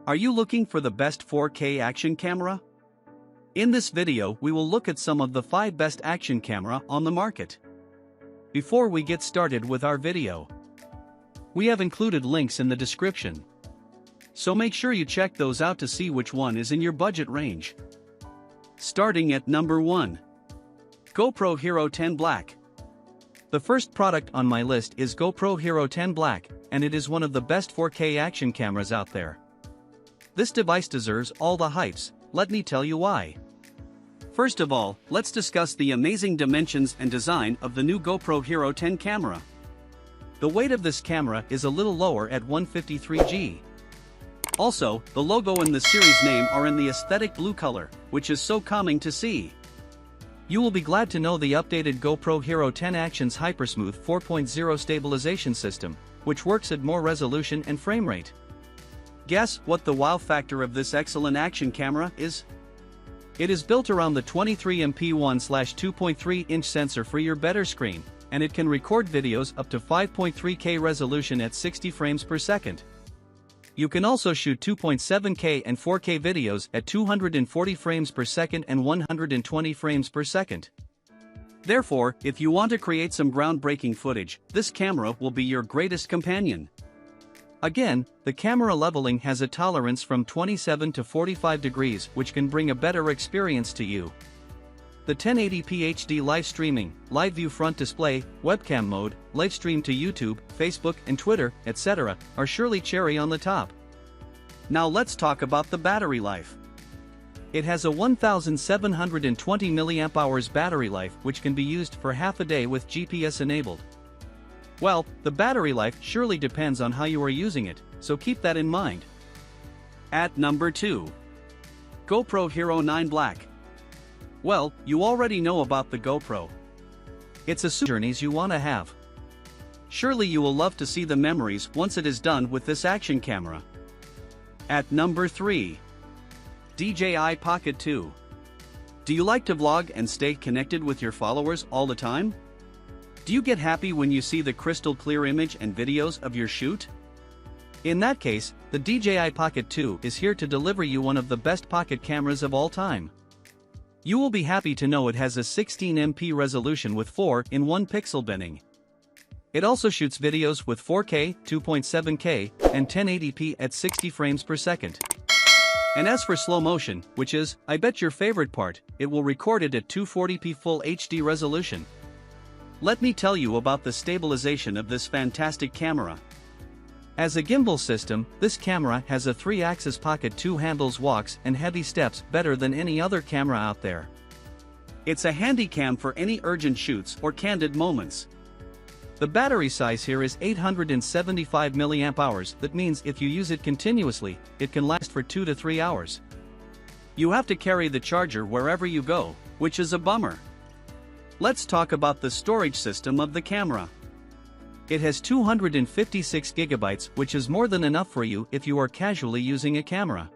Are you looking for the best 4K action camera? In this video we will look at some of the 5 best action camera on the market. Before we get started with our video, we have included links in the description, so make sure you check those out to see which one is in your budget range. Starting at number 1. GoPro Hero 10 Black. The first product on my list is GoPro Hero 10 Black, and it is one of the best 4K action cameras out there. This device deserves all the hypes, let me tell you why. First of all, let's discuss the amazing dimensions and design of the new GoPro Hero 10 camera. The weight of this camera is a little lower at 153 g. Also, the logo and the series name are in the aesthetic blue color, which is so calming to see. You will be glad to know the updated GoPro Hero 10 Action's Hypersmooth 4.0 stabilization system, which works at more resolution and frame rate. Guess what the wow factor of this excellent action camera is? It is built around the 23MP 1/2.3-inch sensor for your better screen, and it can record videos up to 5.3K resolution at 60 frames per second. You can also shoot 2.7K and 4K videos at 240 frames per second and 120 frames per second. Therefore, if you want to create some groundbreaking footage, this camera will be your greatest companion. Again, the camera leveling has a tolerance from 27 to 45 degrees, which can bring a better experience to you. The 1080p HD live streaming, live view front display, webcam mode, live stream to YouTube, Facebook and Twitter, etc. are surely cherry on the top. Now let's talk about the battery life. It has a 1720 mAh battery life, which can be used for half a day with GPS enabled. Well, the battery life surely depends on how you are using it, so keep that in mind. At number 2. GoPro Hero 9 Black. Well, you already know about the GoPro. It's a super journeys you want to have. Surely you will love to see the memories once it is done with this action camera. At number 3. DJI Pocket 2. Do you like to vlog and stay connected with your followers all the time? Do you get happy when you see the crystal clear image and videos of your shoot? In that case, the DJI Pocket 2 is here to deliver you one of the best pocket cameras of all time. You will be happy to know it has a 16MP resolution with 4:1 pixel binning. It also shoots videos with 4K, 2.7K, and 1080p at 60 frames per second. And as for slow motion, which is, I bet, your favorite part, it will record it at 240p full HD resolution. Let me tell you about the stabilization of this fantastic camera. As a gimbal system, this camera has a 3-axis Pocket 2 handles walks and heavy steps better than any other camera out there. It's a handy cam for any urgent shoots or candid moments. The battery size here is 875 mAh, that means if you use it continuously, it can last for 2 to 3 hours. You have to carry the charger wherever you go, which is a bummer. Let's talk about the storage system of the camera. It has 256 gigabytes, which is more than enough for you if you are casually using a camera.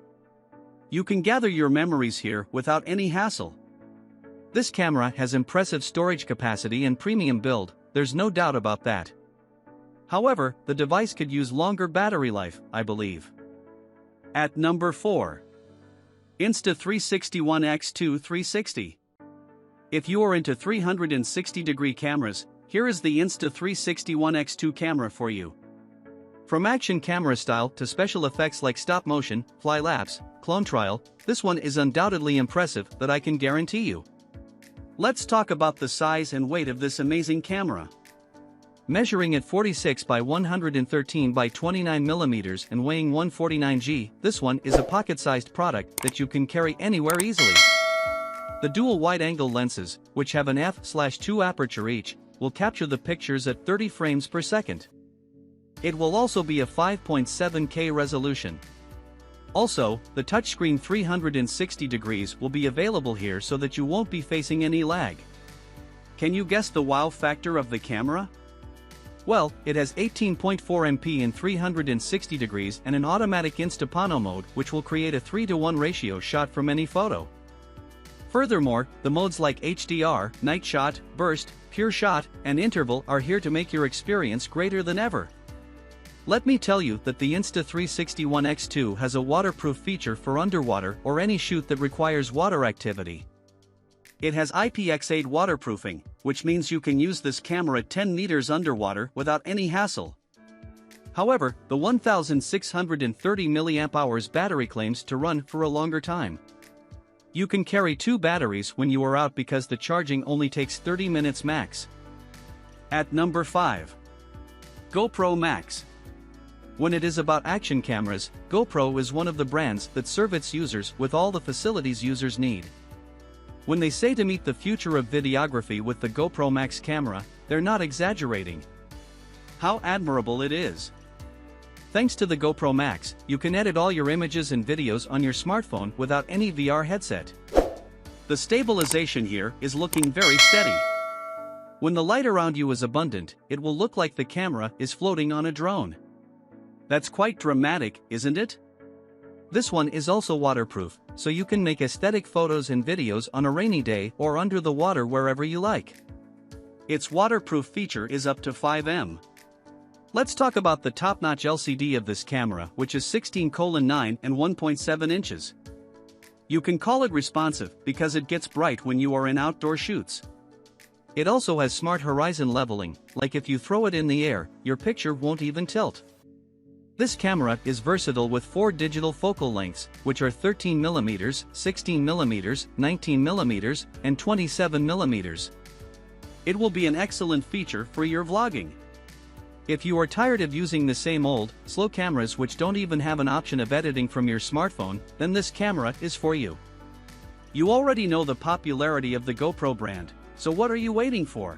You can gather your memories here without any hassle. This camera has impressive storage capacity and premium build, there's no doubt about that. However, the device could use longer battery life, I believe. At number 4. Insta360 ONE X2 360. If you are into 360-degree cameras, here is the Insta360 ONE X2 camera for you. From action camera style to special effects like stop motion, fly laps, clone trial, this one is undoubtedly impressive, that I can guarantee you. Let's talk about the size and weight of this amazing camera. Measuring at 46 by 113 by 29 mm and weighing 149 g, this one is a pocket-sized product that you can carry anywhere easily. The dual wide-angle lenses, which have an f/2 aperture each, will capture the pictures at 30 frames per second. It will also be a 5.7K resolution. Also, the touchscreen 360 degrees will be available here so that you won't be facing any lag. Can you guess the wow factor of the camera? Well, it has 18.4MP in 360 degrees and an automatic Insta360 mode, which will create a 3:1 ratio shot from any photo. Furthermore, the modes like HDR, night shot, burst, pure shot, and interval are here to make your experience greater than ever. Let me tell you that the Insta360 ONE X2 has a waterproof feature for underwater or any shoot that requires water activity. It has IPX8 waterproofing, which means you can use this camera at 10 meters underwater without any hassle. However, the 1630 mAh battery claims to run for a longer time. You can carry 2 batteries when you are out because the charging only takes 30 minutes max. At number 5. GoPro MAX. When it is about action cameras, GoPro is one of the brands that serve its users with all the facilities users need. When they say to meet the future of videography with the GoPro MAX camera, they're not exaggerating. How admirable it is! Thanks to the GoPro MAX, you can edit all your images and videos on your smartphone without any VR headset. The stabilization here is looking very steady. When the light around you is abundant, it will look like the camera is floating on a drone. That's quite dramatic, isn't it? This one is also waterproof, so you can make aesthetic photos and videos on a rainy day or under the water wherever you like. Its waterproof feature is up to 5 m. Let's talk about the top-notch LCD of this camera, which is 16:9 and 1.7 inches. You can call it responsive because it gets bright when you are in outdoor shoots. It also has smart horizon leveling, like if you throw it in the air, your picture won't even tilt. This camera is versatile with 4 digital focal lengths, which are 13mm, 16mm, 19mm, and 27mm. It will be an excellent feature for your vlogging. If you are tired of using the same old, slow cameras which don't even have an option of editing from your smartphone, then this camera is for you. You already know the popularity of the GoPro brand, so what are you waiting for?